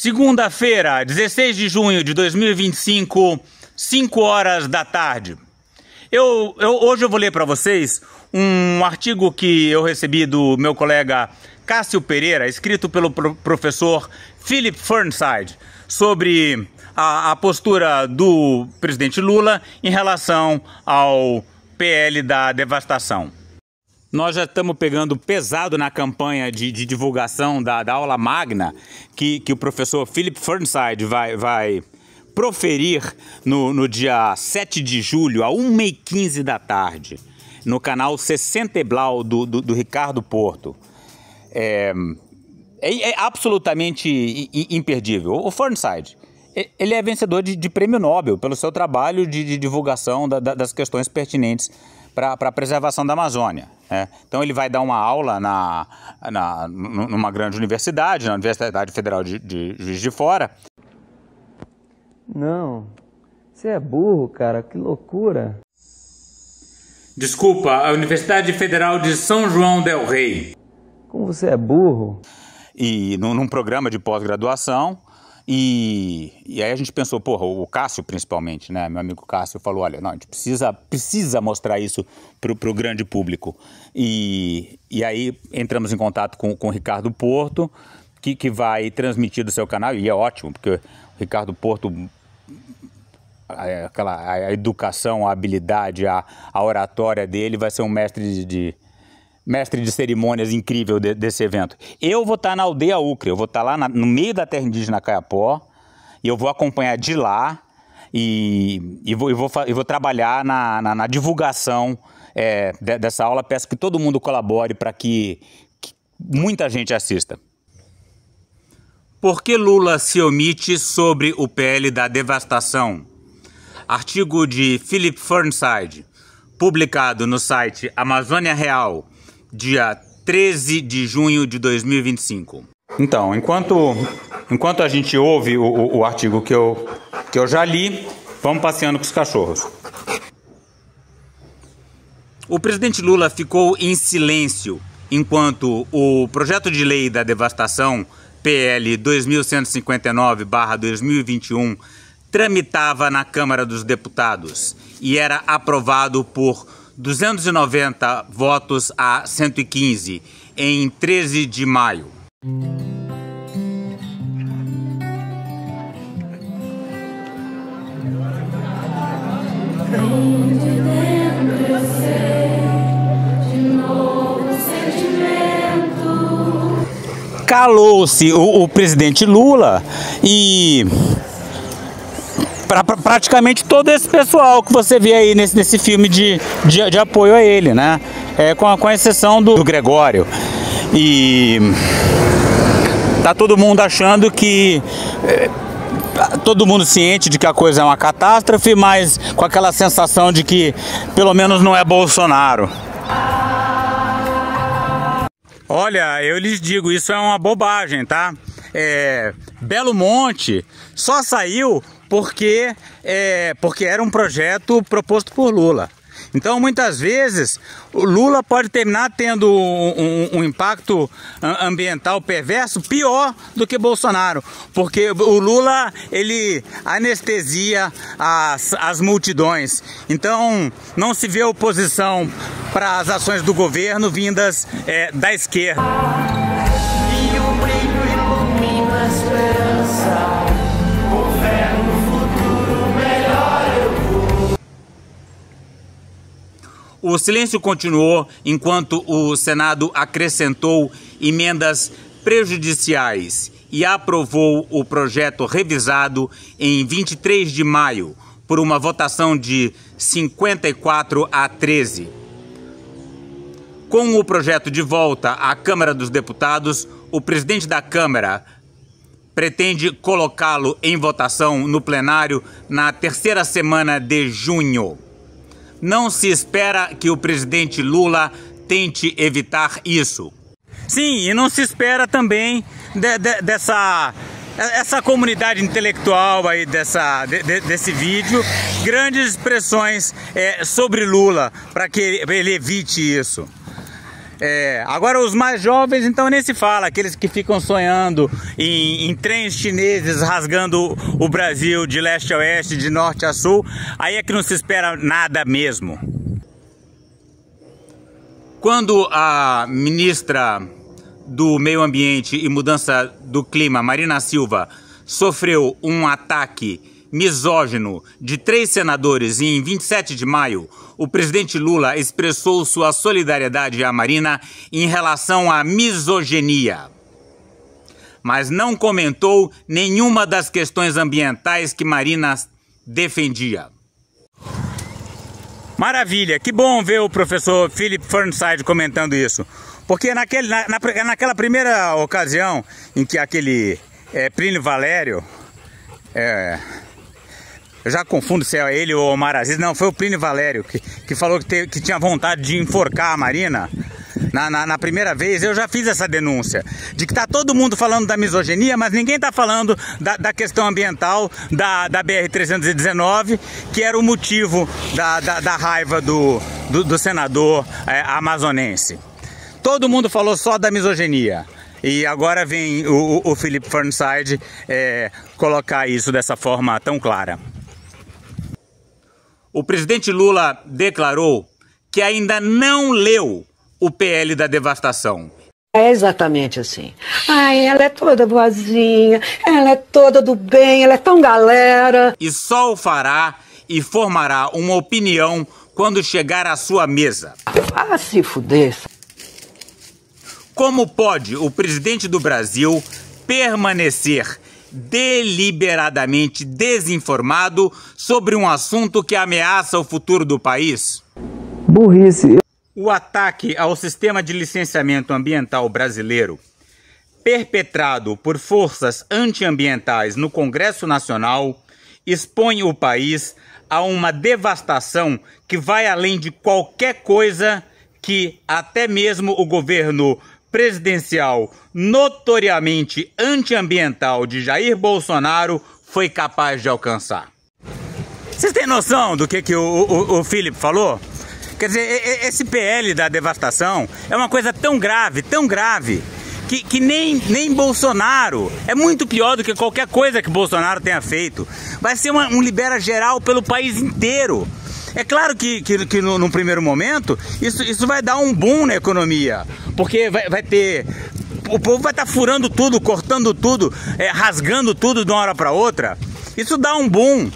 Segunda-feira, 16 de junho de 2025, 5 horas da tarde. Hoje eu vou ler para vocês um artigo que eu recebi do meu colega Cássio Pereira, escrito pelo professor Philip Fernside, sobre a postura do presidente Lula em relação ao PL da devastação. Nós já estamos pegando pesado na campanha de divulgação da aula magna que o professor Philip Fernside vai proferir no dia 7 de julho, a 1h15 da tarde, no canal 60 Blau do Ricardo Porto. É absolutamente imperdível. O Fernside, ele é vencedor de prêmio Nobel pelo seu trabalho de divulgação das questões pertinentes para a preservação da Amazônia. Então ele vai dar uma aula numa grande universidade, na Universidade Federal de Juiz de Fora. Não, você é burro, cara, que loucura. Desculpa, a Universidade Federal de São João del Rei. Como você é burro. E num programa de pós-graduação. E aí a gente pensou, porra, o Cássio principalmente, né? Meu amigo Cássio falou, olha, não, a gente precisa mostrar isso pro grande público. E aí entramos em contato com o Ricardo Porto, que vai transmitir do seu canal, e é ótimo, porque o Ricardo Porto, a educação, a habilidade, a oratória dele vai ser um mestre de cerimônias incrível desse evento. Eu vou estar na aldeia Ucre, eu vou estar lá no meio da terra indígena Kayapó, e eu vou acompanhar de lá e vou trabalhar na divulgação dessa aula. Peço que todo mundo colabore para que muita gente assista. Por que Lula se omite sobre o PL da devastação? Artigo de Philip Fernside, publicado no site Amazônia Real, dia 13 de junho de 2025. Então, enquanto a gente ouve o artigo que eu já li, vamos passeando com os cachorros. O presidente Lula ficou em silêncio enquanto o projeto de lei da devastação, PL 2159/2021, tramitava na Câmara dos Deputados e era aprovado por 290 votos a 115, em 13 de maio. Calou-se o presidente Lula e para praticamente todo esse pessoal que você vê aí nesse filme de apoio a ele, né? Com a exceção do Gregório. E tá todo mundo achando que... todo mundo ciente de que a coisa é uma catástrofe, mas com aquela sensação de que pelo menos não é Bolsonaro. Olha, eu lhes digo, isso é uma bobagem, tá? Belo Monte só saiu porque era um projeto proposto por Lula. Então, muitas vezes, o Lula pode terminar tendo um impacto ambiental perverso pior do que Bolsonaro, porque o Lula, ele anestesia as multidões. Então, não se vê oposição para as ações do governo vindas da esquerda. E o brilho ilumina a esperança. O silêncio continuou enquanto o Senado acrescentou emendas prejudiciais e aprovou o projeto revisado em 23 de maio por uma votação de 54 a 13. Com o projeto de volta à Câmara dos Deputados, o presidente da Câmara pretende colocá-lo em votação no plenário na terceira semana de junho. Não se espera que o presidente Lula tente evitar isso. Sim, e não se espera também essa comunidade intelectual aí desse vídeo, grandes expressões sobre Lula, para que ele evite isso. Agora os mais jovens, então nem se fala, aqueles que ficam sonhando em trens chineses rasgando o Brasil de leste a oeste, de norte a sul, aí é que não se espera nada mesmo. Quando a ministra do Meio Ambiente e Mudança do Clima, Marina Silva, sofreu um ataque misógino de 3 senadores em 27 de maio, o presidente Lula expressou sua solidariedade à Marina em relação à misoginia, mas não comentou nenhuma das questões ambientais que Marina defendia. Maravilha, que bom ver o professor Philip Fernside comentando isso, porque naquela primeira ocasião em que aquele Plínio Valério, eu já confundo se é ele ou o Omar Aziz, não, foi o Plínio Valério que falou que tinha vontade de enforcar a Marina. Na primeira vez eu já fiz essa denúncia, de que tá todo mundo falando da misoginia, mas ninguém tá falando da questão ambiental da BR-319, que era o motivo da raiva do senador amazonense. Todo mundo falou só da misoginia. E agora vem o Philip Fernside colocar isso dessa forma tão clara. O presidente Lula declarou que ainda não leu o PL da devastação. É exatamente assim. Ai, ela é toda boazinha, ela é toda do bem, ela é tão galera. E só o fará e formará uma opinião quando chegar à sua mesa. Ah, se fuder. Como pode o presidente do Brasil permanecer deliberadamente desinformado sobre um assunto que ameaça o futuro do país? Burrice. O ataque ao sistema de licenciamento ambiental brasileiro, perpetrado por forças antiambientais no Congresso Nacional, expõe o país a uma devastação que vai além de qualquer coisa que até mesmo o governo presidencial notoriamente antiambiental de Jair Bolsonaro foi capaz de alcançar. Vocês têm noção do que o Philip falou? Quer dizer, esse PL da devastação é uma coisa tão grave, que nem Bolsonaro, é muito pior do que qualquer coisa que Bolsonaro tenha feito. Vai ser um libera geral pelo país inteiro. É claro que no primeiro momento isso vai dar um boom na economia, porque vai ter... O povo vai estar furando tudo, cortando tudo, rasgando tudo de uma hora para outra. Isso dá um boom,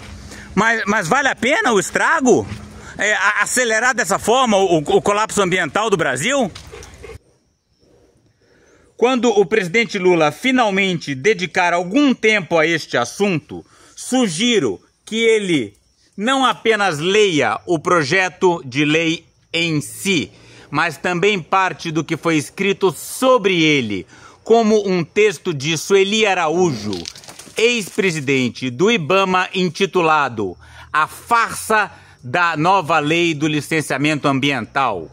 mas vale a pena o estrago? Acelerar dessa forma o colapso ambiental do Brasil? Quando o presidente Lula finalmente dedicar algum tempo a este assunto, sugiro que ele não apenas leia o projeto de lei em si, mas também parte do que foi escrito sobre ele, como um texto de Sueli Araújo, ex-presidente do IBAMA, intitulado A Farsa da Nova Lei do Licenciamento Ambiental.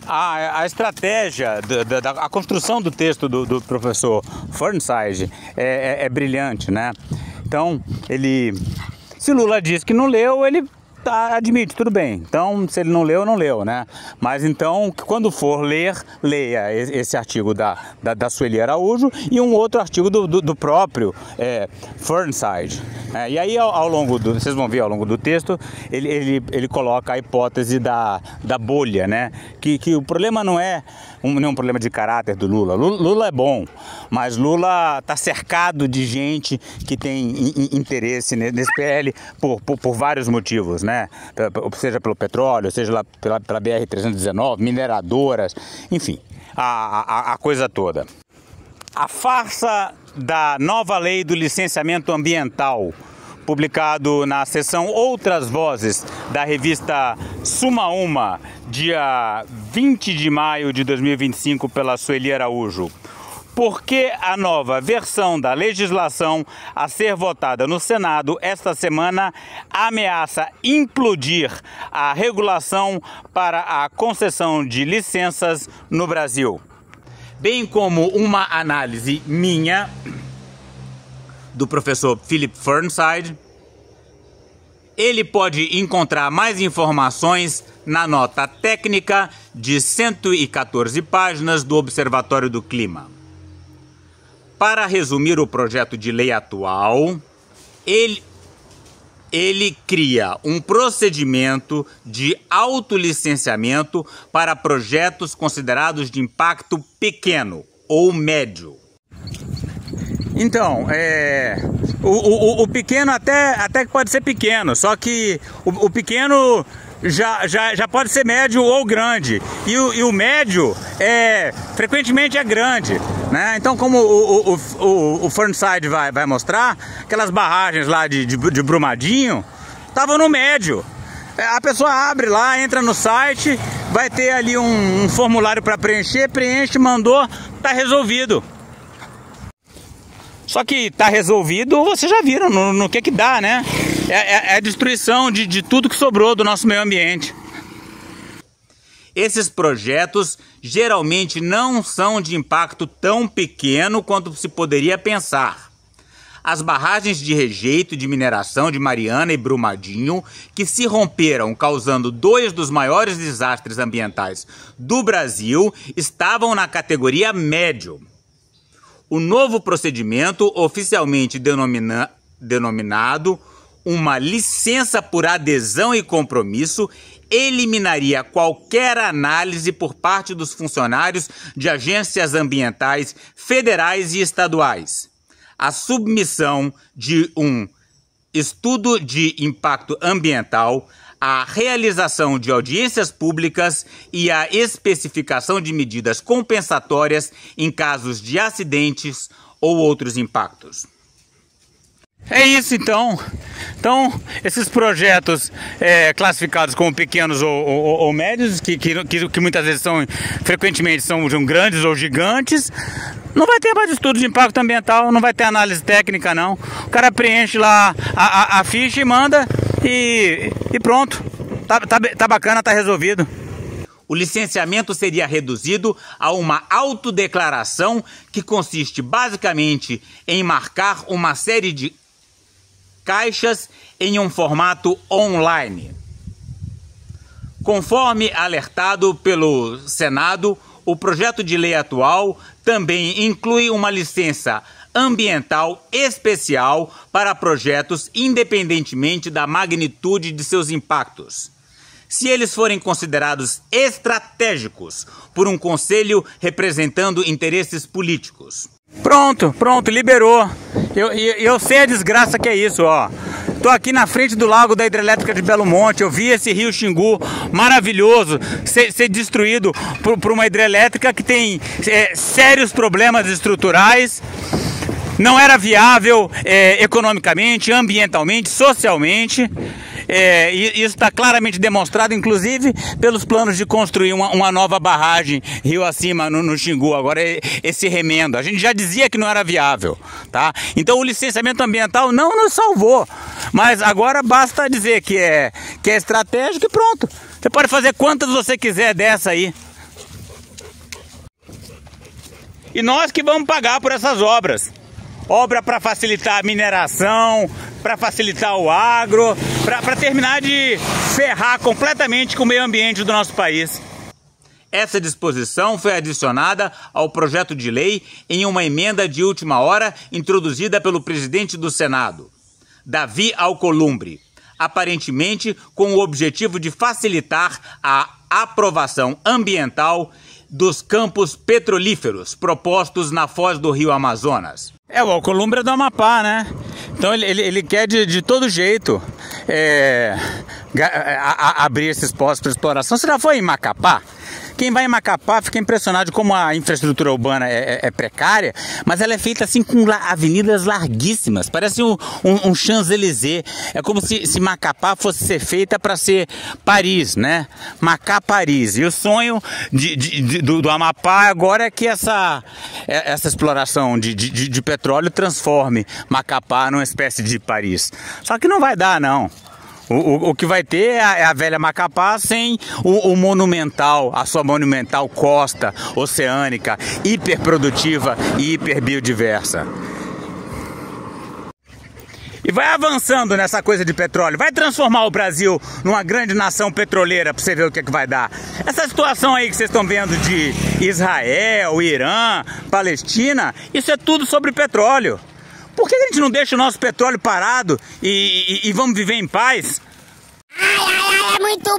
A estratégia, a construção do texto do professor Fernside é brilhante, né? Então, se Lula diz que não leu, ele admite, tudo bem. Então, se ele não leu, né? Mas então, quando for ler, leia esse artigo da Sueli Araújo e um outro artigo do próprio Fernside. E aí, vocês vão ver ao longo do texto, ele coloca a hipótese da bolha, né? Que o problema não é nenhum problema de caráter do Lula. Lula é bom, mas Lula está cercado de gente que tem interesse nesse PL por vários motivos, né? Seja pelo petróleo, seja pela BR-319, mineradoras, enfim, a coisa toda. A farsa da nova lei do licenciamento ambiental, publicado na seção Outras Vozes da revista Suma Uma, dia 20 de maio de 2025, pela Sueli Araújo. Por que a nova versão da legislação a ser votada no Senado esta semana ameaça implodir a regulação para a concessão de licenças no Brasil? Bem como uma análise minha, do professor Philip Fernside, ele pode encontrar mais informações na nota técnica de 114 páginas do Observatório do Clima. Para resumir o projeto de lei atual, ele cria um procedimento de autolicenciamento para projetos considerados de impacto pequeno ou médio. Então, o pequeno até que pode ser pequeno, só que o pequeno já pode ser médio ou grande, e o médio frequentemente é grande, né? Então, como o Fernside vai mostrar, aquelas barragens lá de Brumadinho estavam no médio. A pessoa abre lá, entra no site, vai ter ali um formulário para preenche, mandou, tá resolvido. Só que tá resolvido, vocês já viram no que dá, né? É a destruição de tudo que sobrou do nosso meio ambiente. Esses projetos geralmente não são de impacto tão pequeno quanto se poderia pensar. As barragens de rejeito de mineração de Mariana e Brumadinho, que se romperam causando 2 dos maiores desastres ambientais do Brasil, estavam na categoria médio. O novo procedimento, oficialmente denominado uma licença por adesão e compromisso, eliminaria qualquer análise por parte dos funcionários de agências ambientais federais e estaduais. A submissão de um estudo de impacto ambiental, a realização de audiências públicas e a especificação de medidas compensatórias em casos de acidentes ou outros impactos. É isso então. Então, esses projetos classificados como pequenos ou médios, que muitas vezes frequentemente são grandes ou gigantes, não vai ter mais estudo de impacto ambiental, não vai ter análise técnica não. O cara preenche lá a ficha e manda e pronto. Tá bacana, tá resolvido. O licenciamento seria reduzido a uma autodeclaração que consiste basicamente em marcar uma série de caixas em um formato online. Conforme alertado pelo Senado, o projeto de lei atual também inclui uma licença ambiental especial para projetos independentemente da magnitude de seus impactos, se eles forem considerados estratégicos por um conselho representando interesses políticos. Pronto, liberou. Eu sei a desgraça que é isso, ó. Tô aqui na frente do lago da hidrelétrica de Belo Monte. Eu vi esse rio Xingu maravilhoso ser destruído por uma hidrelétrica que tem sérios problemas estruturais. Não era viável economicamente, ambientalmente, socialmente. Isso está claramente demonstrado, inclusive, pelos planos de construir uma nova barragem rio acima no Xingu. Agora, esse remendo. A gente já dizia que não era viável, tá? Então, o licenciamento ambiental não nos salvou. Mas agora basta dizer que é estratégico e pronto. Você pode fazer quantas você quiser dessa aí. E nós que vamos pagar por essas obras. Obra para facilitar a mineração, para facilitar o agro, para terminar de ferrar completamente com o meio ambiente do nosso país. Essa disposição foi adicionada ao projeto de lei em uma emenda de última hora introduzida pelo presidente do Senado, Davi Alcolumbre, aparentemente com o objetivo de facilitar a aprovação ambiental dos campos petrolíferos propostos na foz do rio Amazonas. O Alcolumbre é do Amapá, né? Então ele quer de todo jeito abrir esses postos para exploração. Você já foi em Macapá? Quem vai em Macapá fica impressionado de como a infraestrutura urbana é precária, mas ela é feita assim com avenidas larguíssimas, parece um Champs-Élysées. É como se Macapá fosse ser feita para ser Paris, né? Macá, Paris. E o sonho do Amapá agora é que essa exploração de petróleo transforme Macapá numa espécie de Paris. Só que não vai dar, não. O que vai ter é a velha Macapá sem o monumental, a sua monumental costa oceânica, hiperprodutiva e hiperbiodiversa. e vai avançando nessa coisa de petróleo, vai transformar o Brasil numa grande nação petroleira para você ver o que é que vai dar. Essa situação aí que vocês estão vendo de Israel, Irã, Palestina, isso é tudo sobre petróleo. Por que a gente não deixa o nosso petróleo parado e vamos viver em paz? É muito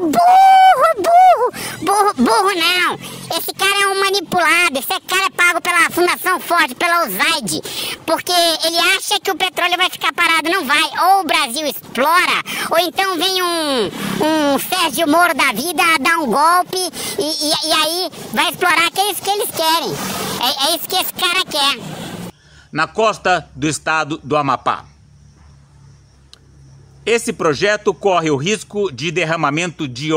burro não. Esse cara é um manipulado, esse cara é pago pela Fundação Ford, pela USAID, porque ele acha que o petróleo vai ficar parado, não vai. Ou o Brasil explora, ou então vem um Sérgio Moro da vida dar um golpe e aí vai explorar, que é isso que eles querem. É isso que esse cara quer. Na costa do estado do Amapá. Esse projeto corre o risco de derramamentos de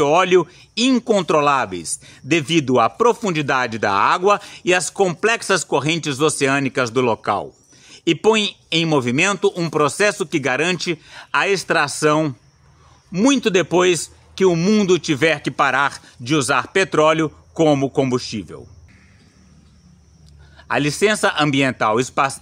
óleo incontroláveis devido à profundidade da água e às complexas correntes oceânicas do local, e põe em movimento um processo que garante a extração muito depois que o mundo tiver que parar de usar petróleo como combustível. A licença ambiental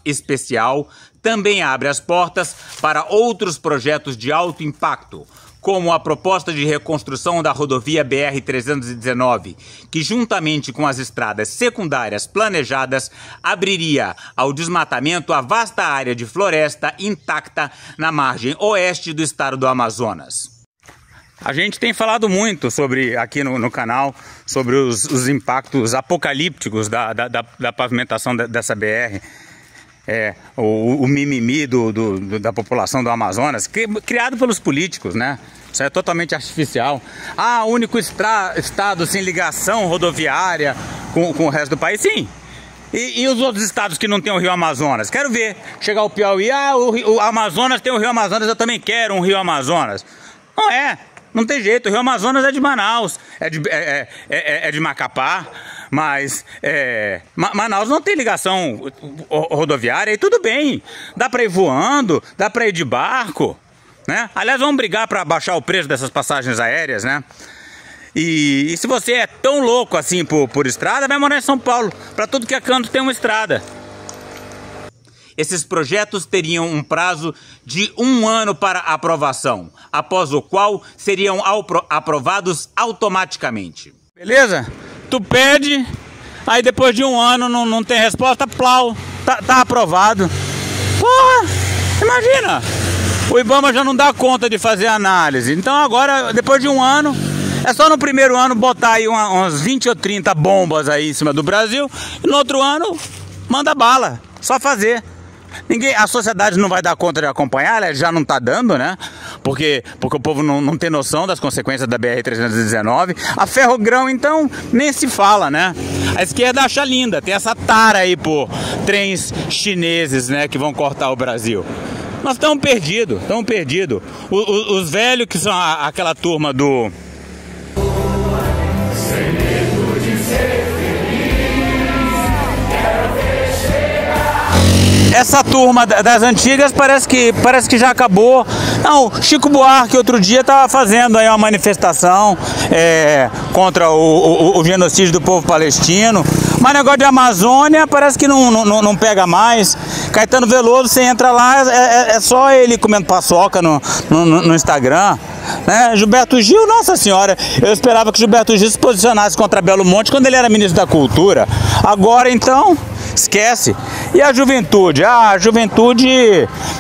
especial também abre as portas para outros projetos de alto impacto, como a proposta de reconstrução da rodovia BR-319, que juntamente com as estradas secundárias planejadas, abriria ao desmatamento a vasta área de floresta intacta na margem oeste do estado do Amazonas. A gente tem falado muito aqui no canal sobre os impactos apocalípticos da pavimentação dessa BR. O mimimi da população do Amazonas, criado pelos políticos, né? Isso é totalmente artificial. Único estado sem ligação rodoviária com o resto do país. Sim. E os outros estados que não tem o Rio Amazonas? Quero ver. Chegar o Piauí, o Amazonas tem o Rio Amazonas, eu também quero um Rio Amazonas. Não é. Não tem jeito, o Rio Amazonas é de Manaus, é de Macapá, mas Manaus não tem ligação rodoviária e tudo bem. Dá para ir voando, dá para ir de barco, né? Aliás, vamos brigar para baixar o preço dessas passagens aéreas, né? E se você é tão louco assim por estrada, vai morar em São Paulo. Para tudo que é canto tem uma estrada. Esses projetos teriam um prazo de 1 ano para aprovação, após o qual seriam aprovados automaticamente. Beleza? Tu pede, aí depois de 1 ano não tem resposta, plau, tá aprovado. Porra, imagina! O IBAMA já não dá conta de fazer análise. Então agora, depois de 1 ano, é só no primeiro ano botar aí umas 20 ou 30 bombas aí em cima do Brasil, e no outro ano, manda bala, só fazer. A sociedade não vai dar conta de acompanhar, ela já não está dando, né? Porque o povo não tem noção das consequências da BR-319. A Ferrogrão, então, nem se fala, né? A esquerda acha linda, tem essa tara aí por trens chineses, né, que vão cortar o Brasil. Nós estamos perdidos, Os velhos que são aquela turma do... Sem medo de ser essa turma das antigas parece que já acabou. Não, Chico Buarque outro dia estava fazendo aí uma manifestação contra o genocídio do povo palestino. Mas negócio de Amazônia parece que não pega mais. Caetano Veloso, você entra lá, é só ele comendo paçoca no Instagram. Né? Gilberto Gil, nossa senhora, eu esperava que Gilberto Gil se posicionasse contra Belo Monte quando ele era ministro da Cultura. Agora então... esquece. E a juventude? A juventude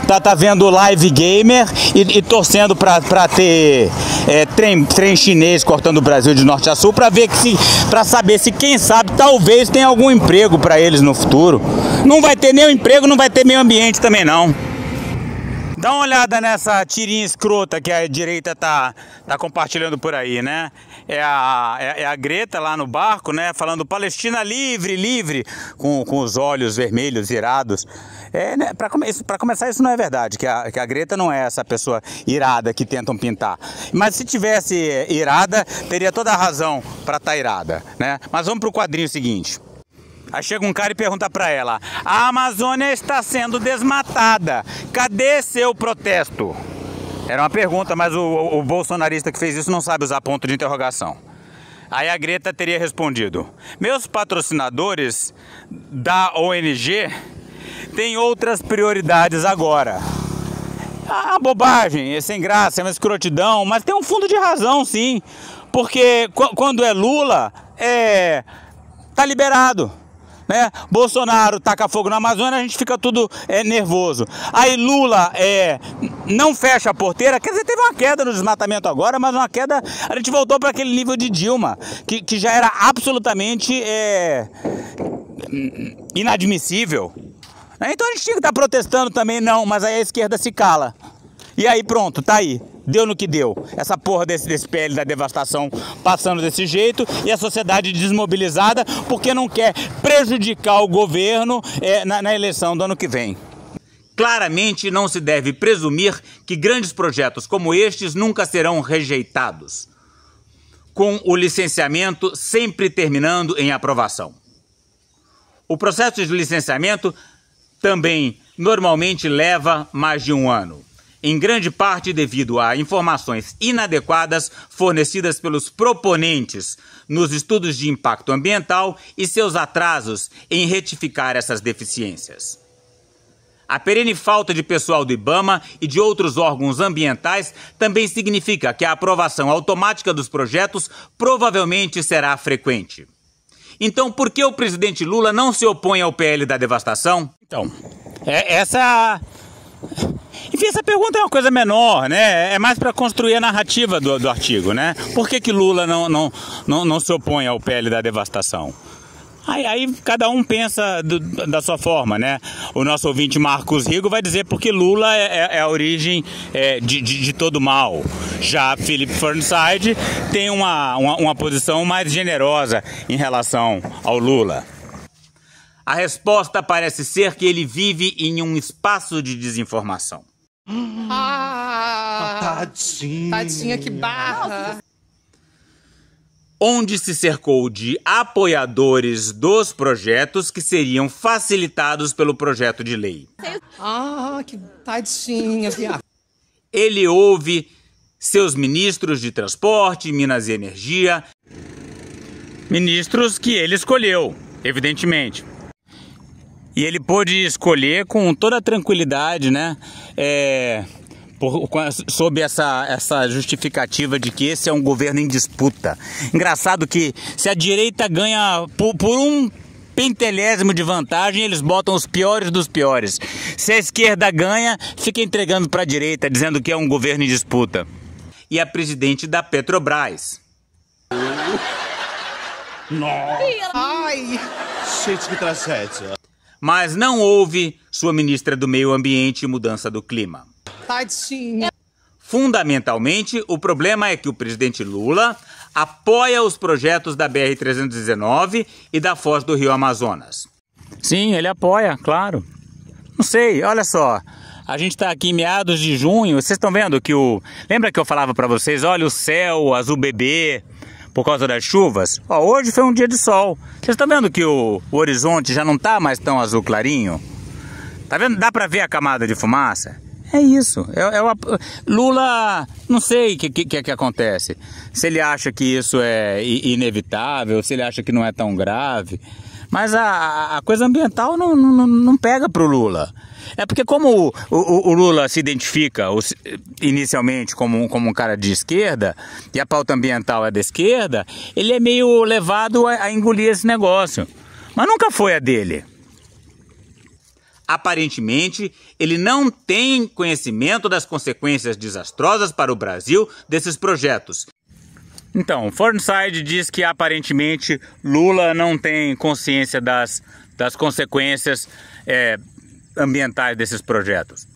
tá vendo Live Gamer torcendo para ter trem chinês cortando o Brasil de norte a sul, para saber se, quem sabe, talvez tenha algum emprego para eles no futuro. Não vai ter nenhum emprego, não vai ter meio ambiente também não. Dá uma olhada nessa tirinha escrota que a direita tá compartilhando por aí, né? É a Greta lá no barco, né? Falando Palestina livre, livre, com os olhos vermelhos irados. Né? Para começar, isso não é verdade, que a Greta não é essa pessoa irada que tentam pintar. Mas se tivesse irada, teria toda a razão para estar irada, né? Mas vamos pro quadrinho seguinte. Aí chega um cara e pergunta pra ela: a Amazônia está sendo desmatada, cadê seu protesto? Era uma pergunta, mas o bolsonarista que fez isso não sabe usar ponto de interrogação. Aí a Greta teria respondido: meus patrocinadores da ONG tem outras prioridades agora. A bobagem, é sem graça, é uma escrotidão, mas tem um fundo de razão, sim. Porque quando é Lula, tá liberado, né? Bolsonaro taca fogo na Amazônia, a gente fica tudo nervoso. Aí Lula não fecha a porteira, quer dizer, teve uma queda no desmatamento agora, mas uma queda, a gente voltou para aquele nível de Dilma, que já era absolutamente inadmissível. Então a gente tinha que estar protestando também, não, mas aí a esquerda se cala. E aí pronto, tá aí. Deu no que deu. Essa porra desse PL da devastação passando desse jeito e a sociedade desmobilizada porque não quer prejudicar o governo na eleição do ano que vem. Claramente não se deve presumir que grandes projetos como estes nunca serão rejeitados, com o licenciamento sempre terminando em aprovação. O processo de licenciamento também normalmente leva mais de um ano, em grande parte devido a informações inadequadas fornecidas pelos proponentes nos estudos de impacto ambiental e seus atrasos em retificar essas deficiências. A perene falta de pessoal do IBAMA e de outros órgãos ambientais também significa que a aprovação automática dos projetos provavelmente será frequente. Então, por que o presidente Lula não se opõe ao PL da devastação? Então, essa pergunta é uma coisa menor, né? É mais para construir a narrativa do artigo, né? Por que Lula não se opõe ao PL da devastação? Aí cada um pensa da sua forma, né? O nosso ouvinte Marcos Rigo vai dizer porque Lula é a origem de todo mal. Já Philip Fernside tem uma posição mais generosa em relação ao Lula. A resposta parece ser que ele vive em um espaço de desinformação. Tadinha, que barra! Onde se cercou de apoiadores dos projetos que seriam facilitados pelo projeto de lei. Que tadinha, viado. Ele ouve seus ministros de transporte, minas e energia, ministros que ele escolheu, evidentemente. E ele pôde escolher com toda a tranquilidade, né? Sob essa justificativa de que esse é um governo em disputa. Engraçado que se a direita ganha por um pentelésimo de vantagem, eles botam os piores dos piores. Se a esquerda ganha, fica entregando para a direita, dizendo que é um governo em disputa. E a presidente da Petrobras. Nossa! Ai! Gente, que tragédia. Mas não houve sua ministra do Meio Ambiente e Mudança do Clima. Tadinha. Fundamentalmente, o problema é que o presidente Lula apoia os projetos da BR-319 e da Foz do Rio Amazonas. Sim, ele apoia, claro. Não sei, olha só. A gente está aqui em meados de junho. Vocês estão vendo que Lembra que eu falava para vocês? Olha o céu, azul bebê, por causa das chuvas. Hoje foi um dia de sol. Vocês estão vendo que o horizonte já não está mais tão azul clarinho? Tá vendo? Dá para ver a camada de fumaça? É isso. Lula, não sei o que acontece. Se ele acha que isso é inevitável, se ele acha que não é tão grave. Mas a coisa ambiental não pega pro Lula. É porque como o Lula se identifica inicialmente como um cara de esquerda, e a pauta ambiental é da esquerda, ele é meio levado a engolir esse negócio. Mas nunca foi a dele. Aparentemente, ele não tem conhecimento das consequências desastrosas para o Brasil desses projetos. Então, Fernside diz que aparentemente Lula não tem consciência das consequências ambientais desses projetos.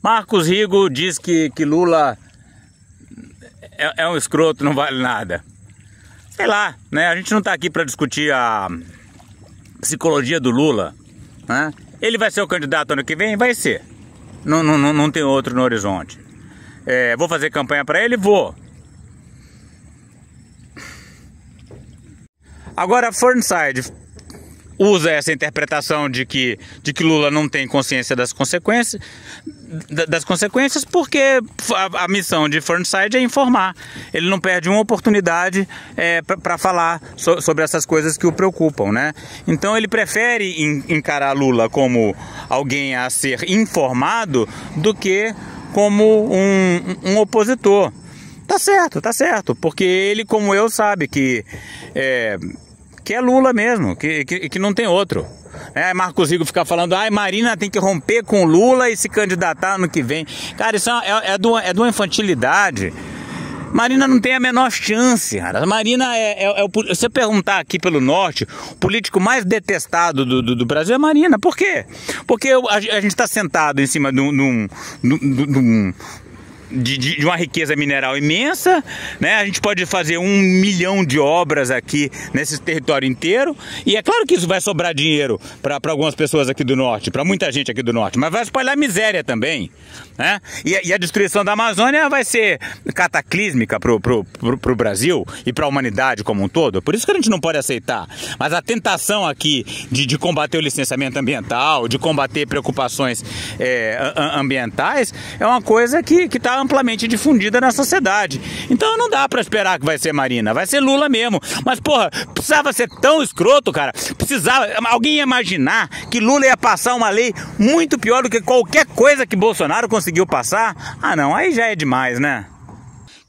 Marcos Rigo diz que Lula é um escroto, não vale nada. Sei lá, né? A gente não está aqui para discutir a psicologia do Lula, né? Ele vai ser o candidato ano que vem? Vai ser. Não tem outro no horizonte. Vou fazer campanha para ele? Vou. Agora, Fernside usa essa interpretação de que Lula não tem consciência das consequências das consequências, porque a missão de Fernside é informar. Ele não perde uma oportunidade para falar sobre essas coisas que o preocupam, né? Então ele prefere encarar Lula como alguém a ser informado do que como um opositor. Tá certo, porque ele, como eu, sabe que é Lula mesmo, que não tem outro. Marcos Rigo ficar falando, Marina tem que romper com Lula e se candidatar ano que vem. Cara, isso é de uma infantilidade. Marina não tem a menor chance, cara. Marina se você perguntar aqui pelo Norte, o político mais detestado do Brasil é Marina. Por quê? Porque a gente está sentado em cima de uma riqueza mineral imensa, né? A gente pode fazer 1 milhão de obras aqui nesse território inteiro, e é claro que isso vai sobrar dinheiro para algumas pessoas aqui do Norte, para muita gente aqui do Norte, mas vai espalhar miséria também, né? E a destruição da Amazônia vai ser cataclísmica pro Brasil e para a humanidade como um todo. Por isso que a gente não pode aceitar. Mas a tentação aqui de combater o licenciamento ambiental, de combater preocupações ambientais, é uma coisa que está amplamente difundida na sociedade. Então não dá pra esperar que vai ser Marina, vai ser Lula mesmo. Mas porra, precisava ser tão escroto, cara. Alguém ia imaginar que Lula ia passar uma lei muito pior do que qualquer coisa que Bolsonaro conseguiu passar? Não, aí já é demais, né?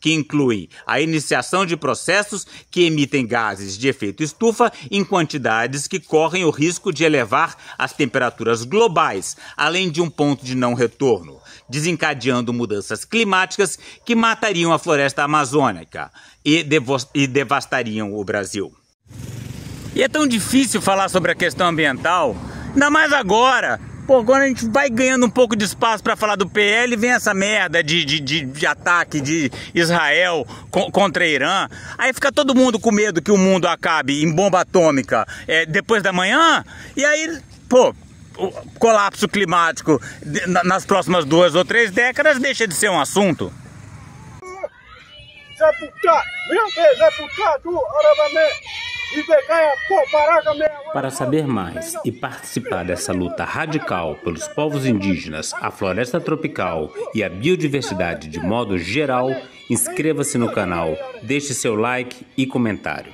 Que inclui a iniciação de processos que emitem gases de efeito estufa em quantidades que correm o risco de elevar as temperaturas globais, além de um ponto de não retorno, desencadeando mudanças climáticas que matariam a floresta amazônica e devastariam o Brasil. E é tão difícil falar sobre a questão ambiental, ainda mais agora. Pô, quando a gente vai ganhando um pouco de espaço para falar do PL, vem essa merda de ataque de Israel contra Irã. Aí fica todo mundo com medo que o mundo acabe em bomba atômica depois da manhã. E aí, pô, o colapso climático nas próximas 2 ou 3 décadas deixa de ser um assunto. Para saber mais e participar dessa luta radical pelos povos indígenas, a floresta tropical e a biodiversidade de modo geral, inscreva-se no canal, deixe seu like e comentário.